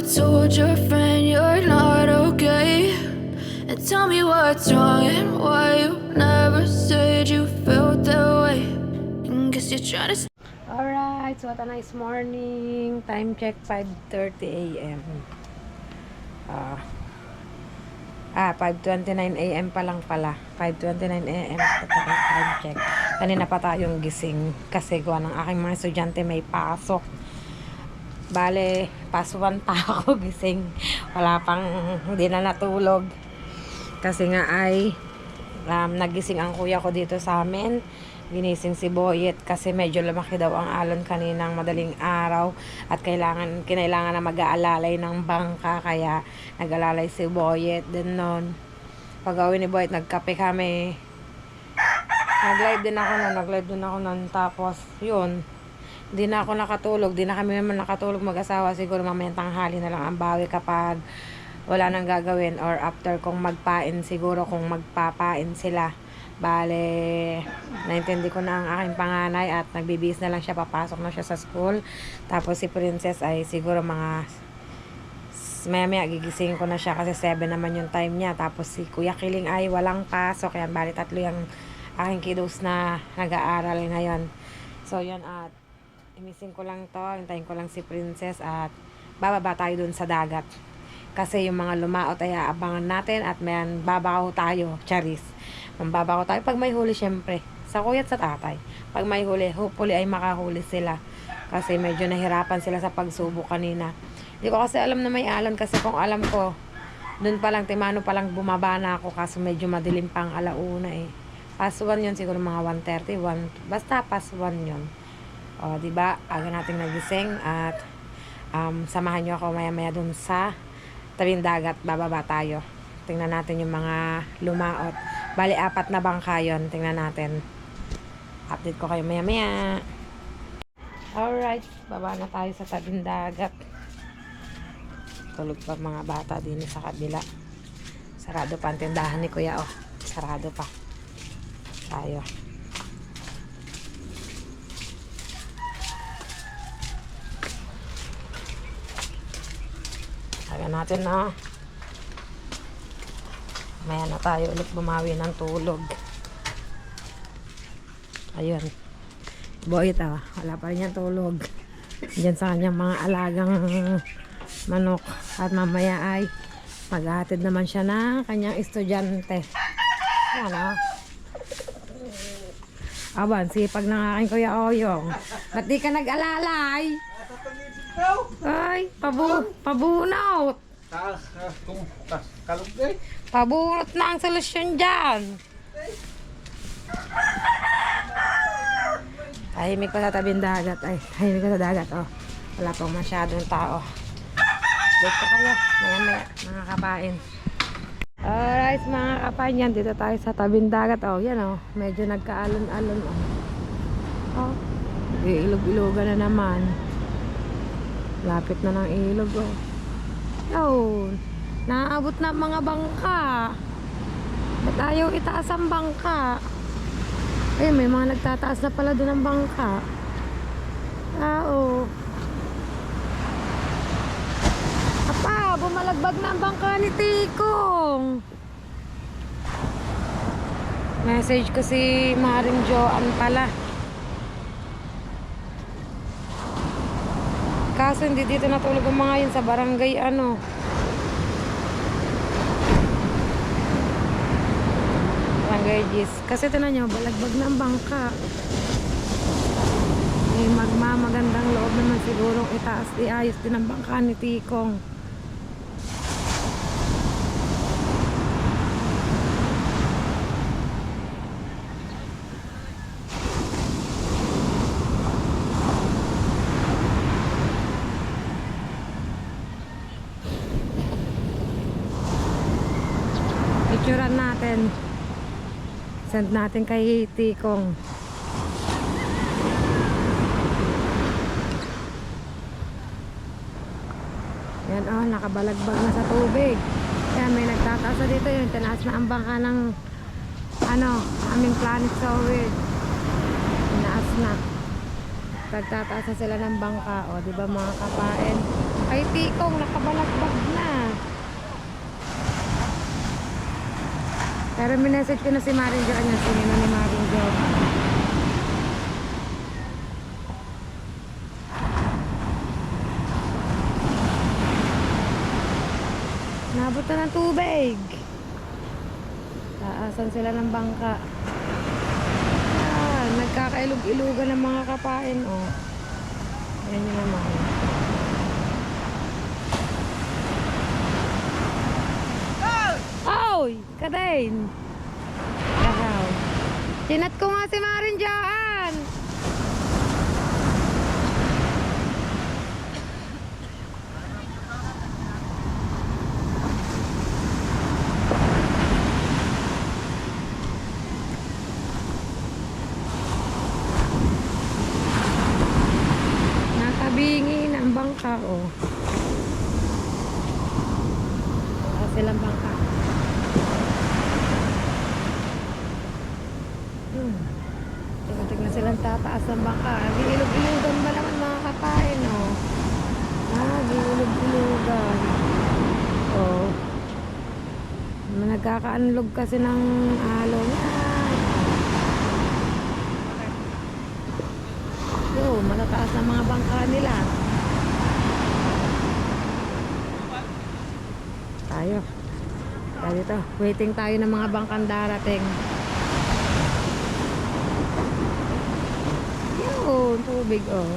told your friend you're not okay? And tell me what's wrong and why you never said you felt that way. And guess you're trying to. Alright, so what a nice morning. Time check 5:30 a.m. 5:29 a.m. pa lang pala. 5:29 a.m. Time check. Kanina pa tayong gising kasi gawa ng aking mga estudyante may pasok. Bale, pasukan pa ako gising. Wala pang, hindi na natulog. Kasi nga ay nagising ang kuya ko dito sa amin. Ginising si Boyet kasi medyo lumaki daw ang alon kaninang madaling araw at kinailangan na mag-aalalay ng bangka, kaya nag-alalay si Boyet. Then noon, pag-uwi ni Boyet, nagkape kami. Nag-live din ako noon. Tapos yun, di na ako nakatulog, di na kami naman nakatulog mag-asawa. Siguro mamayang tanghali na lang ang bawi kapag wala nang gagawin, or after kong magpain, siguro kung magpapain sila. Bale, naintindi ko na ang aking panganay at nagbibihis na lang siya, papasok na siya sa school. Tapos si Princess ay siguro mga maya gigising ko na siya kasi 7 naman yung time niya. Tapos si Kuya Kiling ay walang pasok, yan bali tatlo yung aking kiddos na nag-aaral ngayon. So yun, at imising ko lang to, hintayin ko lang si Princess at bababa tayo dun sa dagat. Kasi yung mga lumaot ay aabangan natin at may babaw tayo, charis. Mambabaw tayo pag may huli, syempre. Sa kuya at sa tatay. Pag may huli, hopefully ay makahuli sila. Kasi medyo nahirapan sila sa pagsubok kanina. Hindi ko kasi alam na may alon, kasi kung alam ko, dun pa lang, timano pa lang bumaba na ako, kaso medyo madilim pang alauna eh. Past 1 yun, siguro mga 1:30, basta past 1 yun. O, diba? Aga nating nagising at samahan nyo ako maya-maya dun sa tabing dagat, bababa tayo. Tingnan natin yung mga lumaot. Bali, 4 na bangka yun. Tingnan natin. Update ko kayo maya-maya. Alright, baba na tayo sa tabing dagat. Tulog pa mga bata din sa kabila. Sarado pa ang tindahan ni Kuya, oh. Sarado pa. Tayo. Kaya natin na maya na tayo ulit bumawi ng tulog. Ayun, Boyet wala pa rin yung tulog diyan sa kanyang mga alagang manok. At mamaya ay maghahatid naman siya na kanyang estudyante. Yan aban, sipag ng aking Kuya Oyong. Ba't di ka nag-alalay? Ay, pabunot. Pabunot na ang solusyon dyan. Tahimik pa sa tabing dagat. Ay, tahimik pa sa dagat, oh. Wala pong masyadong tao. Dito kayo, maya-maya, mga kapain. Alright, mga kapain, yan. Dito tayo sa tabing dagat, oh. Yan, oh. Medyo nagkaalon-alon, oh. Oh, ilog-ilogan na naman. Lapit na ng ilog, oh. Yun, naabot na mga bangka. Ba't ayaw itaas ang bangka? Ayun, may mga nagtataas na pala doon ng bangka. Oo. Apa, bumalagbag na ang bangka ni Tikong. Message ko si Maring Joan pala. Kaso hindi dito natulog ang mga yun sa barangay barangay Gis. Kasi tinan nyo, balagbag na ang bangka. May magmamagandang loob naman sigurong iayos din ang bangka ni Tikong. Picturean natin, send natin kay Tikong. Yan, oh, nakabalagbag na sa tubig. Yan, may nagtataas na dito. Yun, tinaas na ang bangka ng aming Planet Sowid. Tinaas na. Nagtataas na sila ng bangka, o, di ba mga kapain? Ay, Tikong, nakabalagbag na. Pero minessage ko na si Maring Jo. Ayan, sinino ni Maring Jo. Nabot na ng tubig. Taasan sila ng bangka. Ah, nagkakailog-ilugan ng mga kapain. Oh. Ayan yun naman. Oy! Kadain! Yahaw. Chinat ko nga si Marin Joan! Nakabingi na ang bangka, oh. Silang bangka. Tingnan silang tataas ng bangka. Ilog-ilugan ba naman mga kapain, oh. Ilog-ilugan. Oh. Nagkakaanlog kasi ng alon. Yo, matataas ng mga bangka nila. Tayo dito, waiting tayo ng mga bangkang darating. Yun, tubig, oh.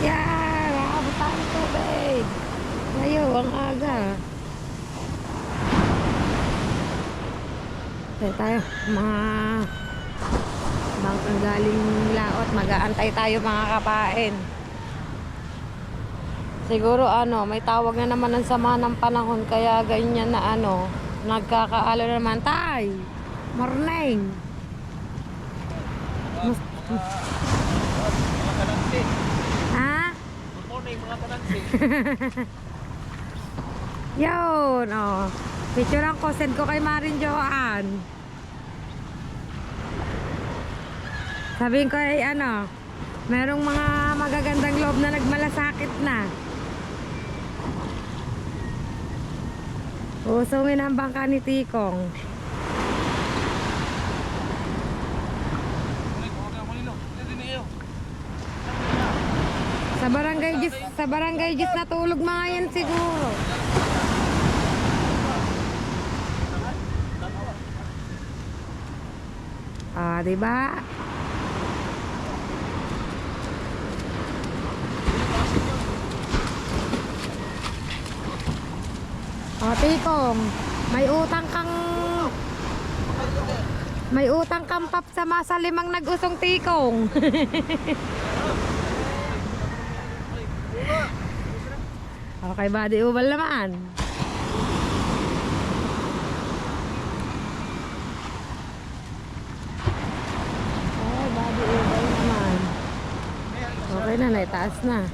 Yan, nakabot tayo ng tubig. Ayaw, ang aga. Tayo, mga bangkang galing laot, mag-aantay tayo mga kapain. Siguro may tawag na naman ng sama ng panahon, kaya ganyan na nagkakaalo na naman tayo. Morning. Ha? Good morning mga kanansi. Yun, oh. Picturean ko, send ko kay Marin Joan. Sabihin ko ay merong mga magagandang loob na nagmalasakit na. Usungin ang bangka ni Tikong. Sa barangay Gis natulog mga yan siguro. Ah, diba? O, Tikong, may utang kang pap sa masa limang nag-usong Tikong. Okay, body ubal naman. Okay, body ubal naman. Okay na, naitaas na.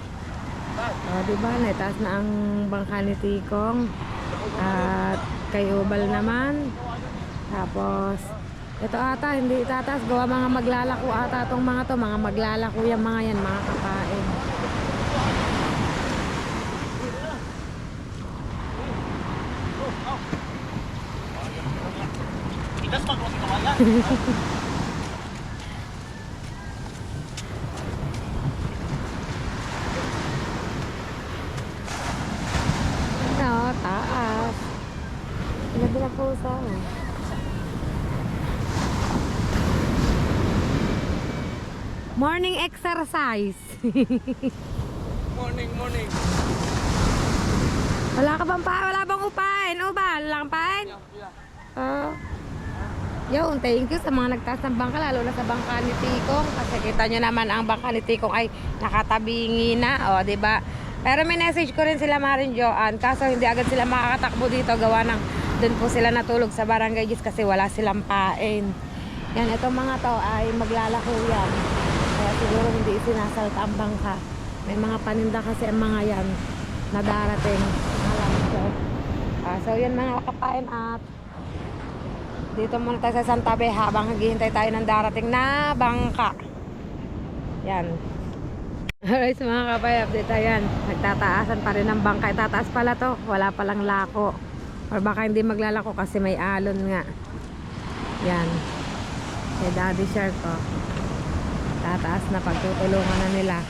O, diba, naitaas na ang bangka ni Tikong. At kay ubal naman. Tapos ito ata hindi itataas, gawa mga maglalako ata itong mga to, mga maglalako yung mga yan, mga kapain. Idas pa kung kawalan. Taas. Ganda na po sa morning exercise. Morning. Wala bang upain? Ubal, wala kang pain? Yun, thank you sa mga nagtaas ng bangka, lalo na sa bangka ni Tikong. Kasi kita nyo naman ang bangka ni Tikong ay nakatabingi na, diba? Pero may message ko rin sila Marin Joan, kaso hindi agad sila makakatakbo dito, gawa ng doon po sila natulog sa barangay Gis kasi wala silang pain. Yan, itong mga to ay maglalako yan. Kaya siguro hindi sinasalta ang bangka. May mga paninda kasi ang mga yan na darating. So yan mga kapain, at dito muna tayo sa Santa Fe habang naghihintay tayo ng darating na bangka. Yan. Alright, mga kapay, update ayan. Nagtataasan pa rin ang bangka. Tataas pala to. Wala palang lako. Or baka hindi maglalako kasi may alon nga. Yan. Si Daddy Shark ko. Tataas na, pagtutulungan na nila.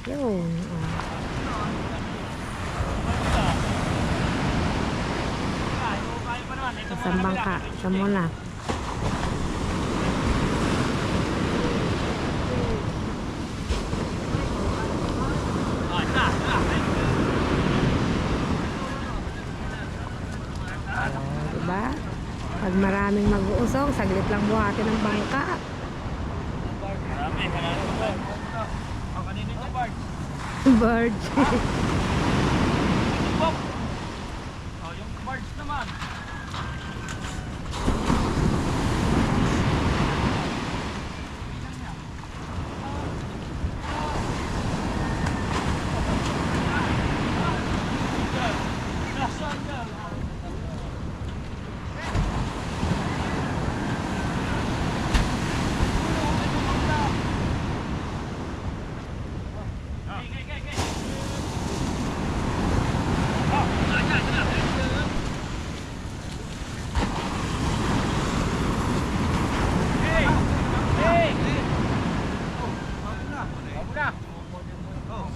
Yun. Oh. Isang bangka. Isa muna. Diba? Pag maraming mag-uusong, saglit lang buhatin ng bangka. Marami. Ang kanina yung bird. Bird. Oh, yung birds naman.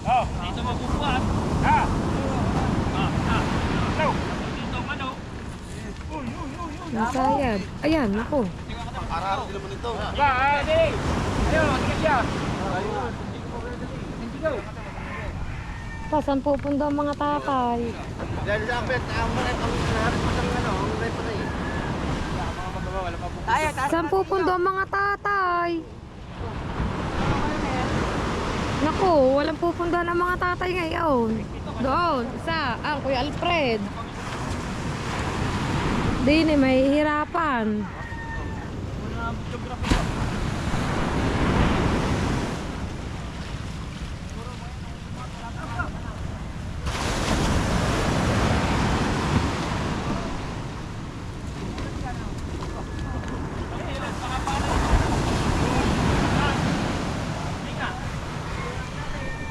Oh, dito mabubuhat. Ha? Dito ano? Nasayad. Ayan, ako. Araro din naman ito. Ba, ade. Ayun, tingnan siya. Ayun. Hindi Pa, saan pupunta ang mga tatay? Dahil sa akin, ang naharap mo ng ano, ang ray pa rin. Wala pa bukas. Saan pupunta ang mga tatay? Naku, walang pupunta ng mga tatay ngayon. Doon, isa, ang Kuya Alfred. Dini, may hirapan.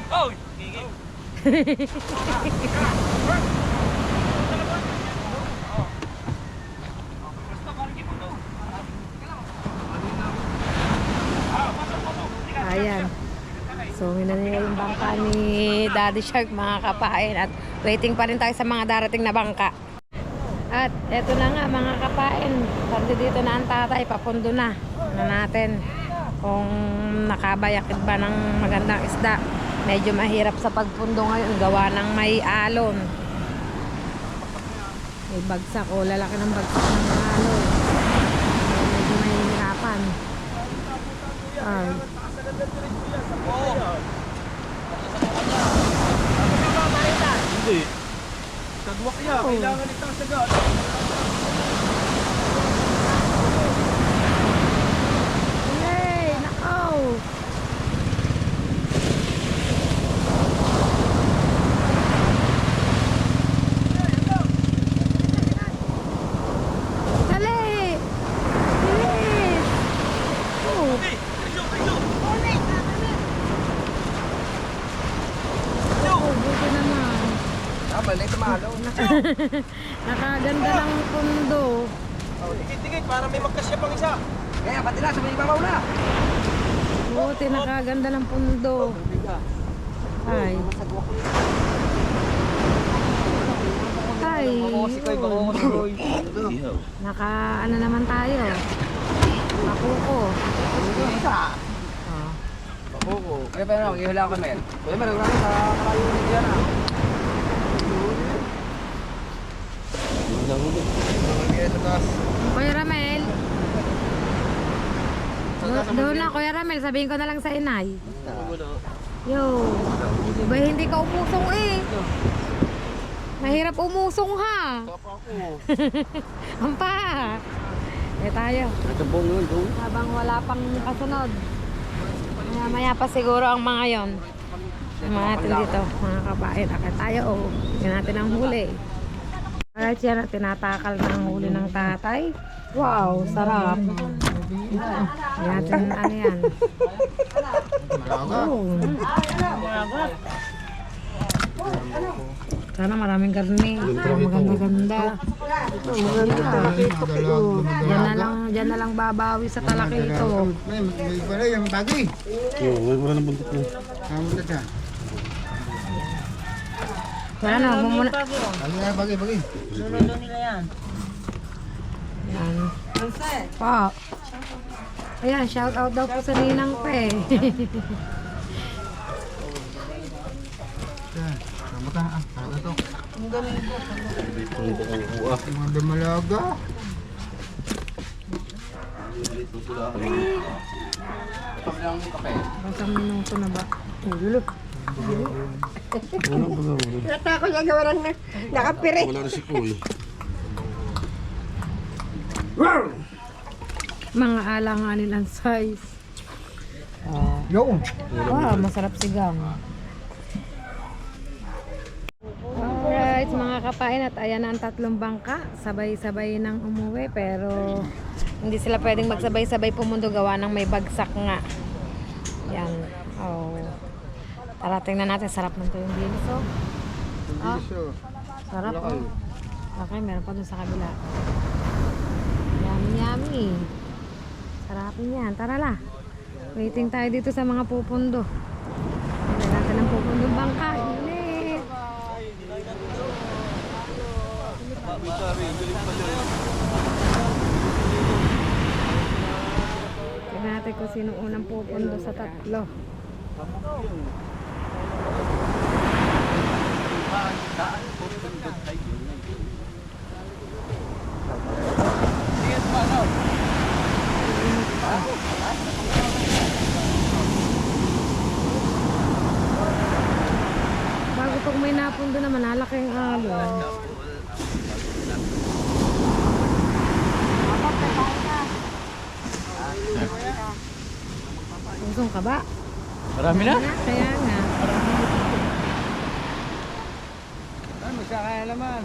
Oh! Ayan. So, na nila yung bangka ni Daddy Shark, mga kapain. At waiting pa rin tayo sa mga darating na bangka. At eto na nga, mga kapain. Pati dito na ang tatay, papundo na. Na natin kung nakabayakid ba ng magandang isda. Medyo mahirap sa pagpundo ngayon, gawa ng may alon. May bagsak, o lalaki ng bagsak ng alon. Medyo mahihirapan. Ay. Hindi. Kagwak niya, kailangan itang sagat. Yay! Nakaw! Dali! Bilis! Oh! Oh, buti naman. Balik tumalo. Nakaganda ng pundo. Oh, dikit-dikit para may magkasya pang isa. Kaya pati na, sabay ibabaw na. Buti nakaganda ng pundo. Ay. Ay. Naka ano naman tayo. Makuko. Oh. Pakuko. Kaya pa na, maghihula ako men. Kaya marami sa karayunin diyan ah. Kuya Ramel. Doon na, Kuya Ramel. Sabihin ko na lang sa inay. Yo. Diba hindi ka umusong eh. Mahirap umusong ha. Ampa. Eh tayo. Habang wala pang kasunod. Maya pa siguro ang mga yon. Yung mga natin dito, mga kabayan. Akit tayo o. Yan natin ang huli. Alright, yan. Tinatakal ng huli ng tatay. Wow, sarap. Hindi natin ano yan. Oo. Sana maraming karne. Maganda-ganda. Diyan na lang babawi sa talaki ito. May pala yung bagay. May wala ng buntot mo. Kamunta siya. Wala na, huwag mo muna. Ano nga bagay. Yan. Po. Ayan, shout out daw po sa Ninang Pe. Kamuta. Ano to? Ang buwa. Mga damalaga. Basang minuto na ba? Ulo. Nata ko niya gawa ng nakapire. Wala na si Kuy. Mga alanganin ang size. Yo. Wow, masarap sigang. Alright, mga kapain, at ayan na ang tatlong bangka. Sabay-sabay nang umuwi, pero hindi sila pwedeng magsabay-sabay pumundo gawa ng may bagsak nga. Yan. Oh. Tara, tingnan natin. Sarap ng tuyong dinis, oh. Ah, sarap, oh. Okay, meron pa dun sa kabila. Yummy, yummy. Sarapin yan. Tara la. Waiting tayo dito sa mga pupundo. Tingnan natin ang pupundong bangka. Init. Tingnan natin kung sino unang pupundo sa tatlo. Bago pag may napundo naman, halaki ang alon. Usong ka ba? Marami na? Kaya nga. Ano siya kaya naman?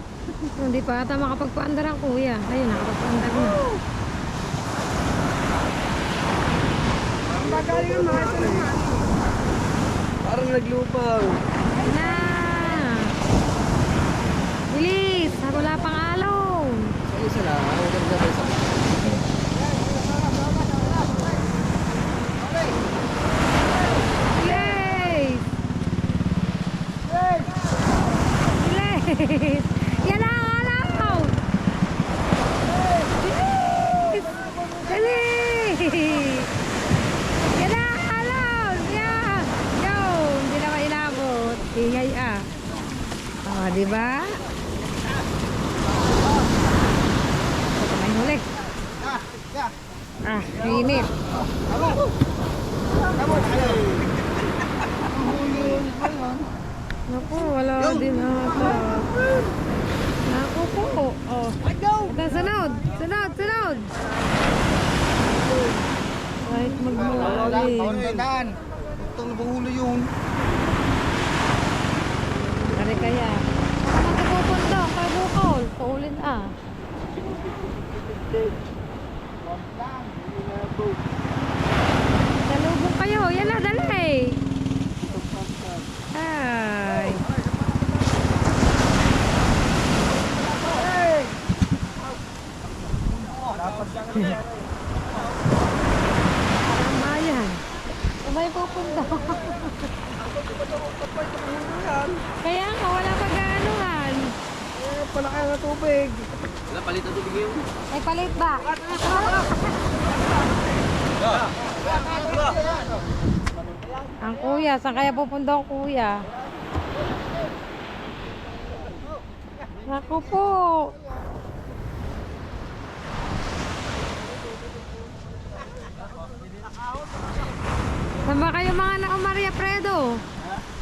Hindi pa ata makapagpaandar ang kuya. Ayun, nakapagpaandar na. Magaling yung mga ito naman. Parang naglupang. Ayun na! Bilis! Wala pang alon! Isa lang. Ano ganda sa Bilis! Bilis! Yan na ang alon! Bilis! Bilis! Yan na ang alon! Yan! Yun! Hindi na mainabot. Ingay ah. O, diba? Ito may huli. Ah, init. Naku, wala din ata. Naku po. Oh. Ito, sunod. Sunod. Kahit magmalalim. Tandaan. Itong nabuhulo yun. Kaya kaya. Magpupunta, kabukol. Paulin ah. Salubong kayo. Yan na, dali. Ay. Tama yan. May pupunta. Kaya nga, wala pa gaanuhan. Pala kaya na tubig. Wala, palit ang tubig yun. Ay, palit ba? Ang kuya, saan kaya pupunta ang kuya? Naku po. Saan ba kayo mga na-umarya, Fredo?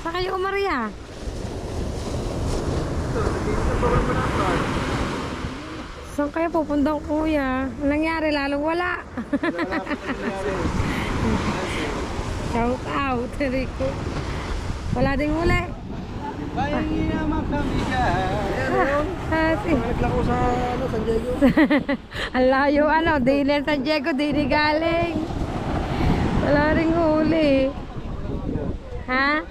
Saan kayo umarya? Saan kaya pupunta ang kuya? Anong nangyari? Lalong wala. Shout out, Rico. Wala ding huli. Kaya naman kami ka. Ah, si. Naglako ako sa, ano, San Diego. Ang layo ano, dili sa Diego, dili galing. Wala ring huli. Ha?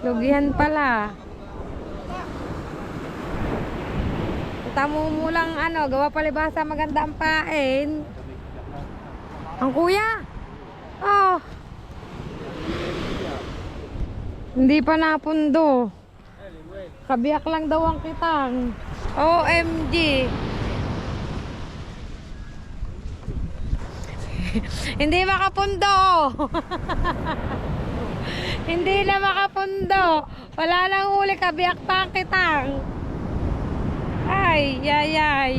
Lugihan pala. Tamo mo lang ano, gawa palibasa maganda ang pain. Ang kuya? Oh. Hindi pa napundo. Kabiyak lang daw ang kitang. OMG. Hindi makapundo. Hindi na makapundo. Wala nang huli, kabiyak pa ang kitang. Ay, yay, yay.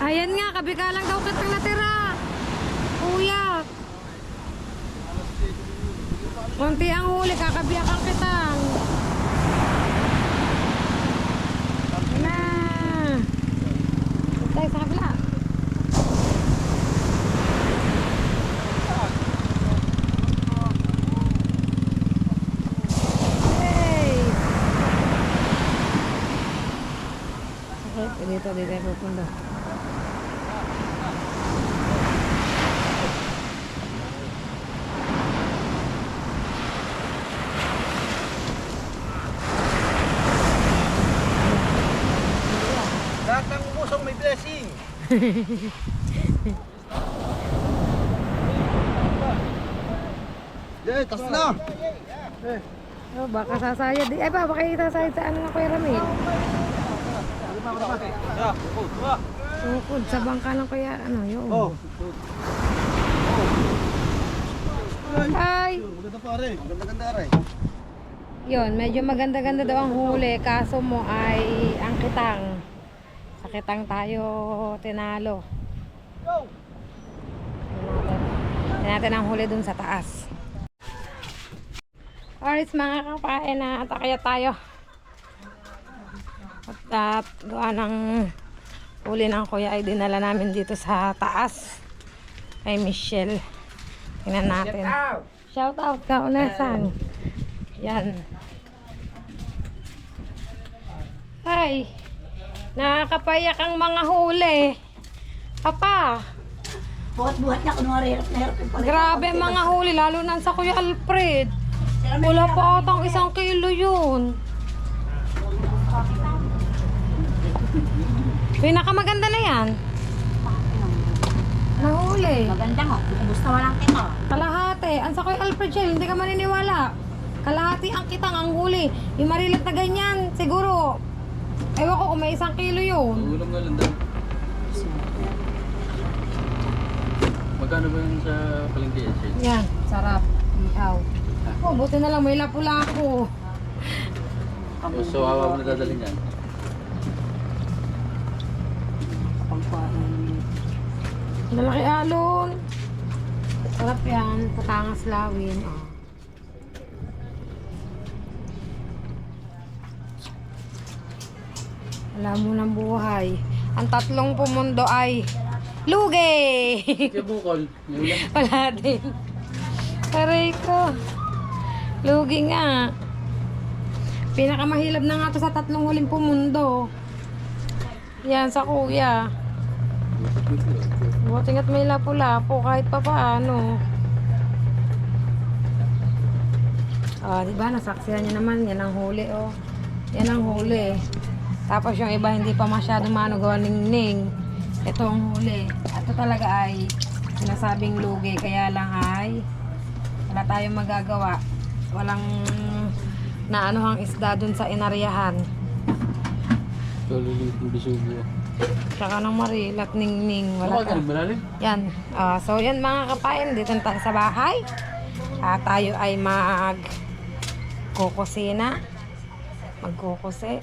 Ayan nga, kabikalang daw kitang natira. Kuya. Konti ang huli, kakabiyak ang kitang. Na. Tayo sa kabila. Hey. Okay, dito tayo pupunta. Lahat ng umusong may blessing. Yeah, tas na. Oh, baka sasayad. Ay ba, baka sasayad sa ano na Kuya Ramil? Tukod sa bangka ng Kuya, ano, yun. Oh. Ay, Maganda pare. Maganda pare. yun, medyo maganda-ganda daw ang huli. Kaso mo ay ang kitang. Sa kitang tayo tinalo. Tingnan natin ang huli dun sa taas. Alright mga kapain, na atakaya tayo. At gawa ng huli ng kuya ay dinala namin dito sa taas kay Michelle. Tingnan natin. Shout out ka unasan. Yan. Ay, nakakapayak ang mga huli. Papa, Buhat-buhat na kunwari, hirap na hirap yung pala. grabe ang mga huli, lalo na sa Kuya Alfred. Wala pa atang 1 kilo yun. Pinakamaganda na yan. Nahuli. Maganda nga, gusto walang kita. Kalahati. Ang sa Kuya Alfred siya, hindi ka maniniwala. Kalahati ang kitang ang huli. Yung marilat na ganyan, siguro. Ewan ko kung may 1 kilo yun. Ulam nga lang daw. Magkano ba yun sa palengke? Yan, sarap. Ihaw. Oh, buti na lang may lapu-lapu. So, awa mo na dadalhin yan. Lalaki alon. Sarap yan. Patangas lawin. Oh. Wala mo ng buhay. Ang tatlong pumundo ay lugi! Kaya bukol. May ulam. Wala din. Aray ko. Lugi nga. Pinakamahilab na nga to sa tatlong huling pumundo. Yan sa kuya. Buti nga't may lapu-lapu kahit pa paano. Ah, di ba nasaksihan niyo naman, yan ang huli oh. Yan ang huli. Tapos yung iba hindi pa masyado gawa ningning. Ito ang huli. Ito talaga ay sinasabing lugi, kaya lang ay wala tayong magagawa. Walang naanuhang isda dun sa inaryahan. So, lilit yung bisugo. Tsaka ng marilat, ningning, wala Wala ka rin malalim? Yan. So yan mga kapain, dito na tayo sa bahay. Tayo ay magkukusina. Magkukusi.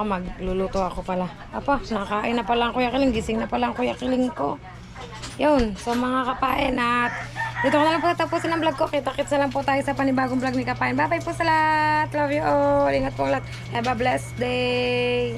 Magluluto ako pala. Apa, nakain na pala ang Kuya Kiling. Gising na pala ang Kuya Kiling ko. Yun, so mga kapain at dito ko na lang po tapusin ang vlog ko. Kita-kits na lang po tayo sa panibagong vlog ni Kapain. Bye-bye po sa lahat. Love you all. Ingat po lahat. Have a blessed day.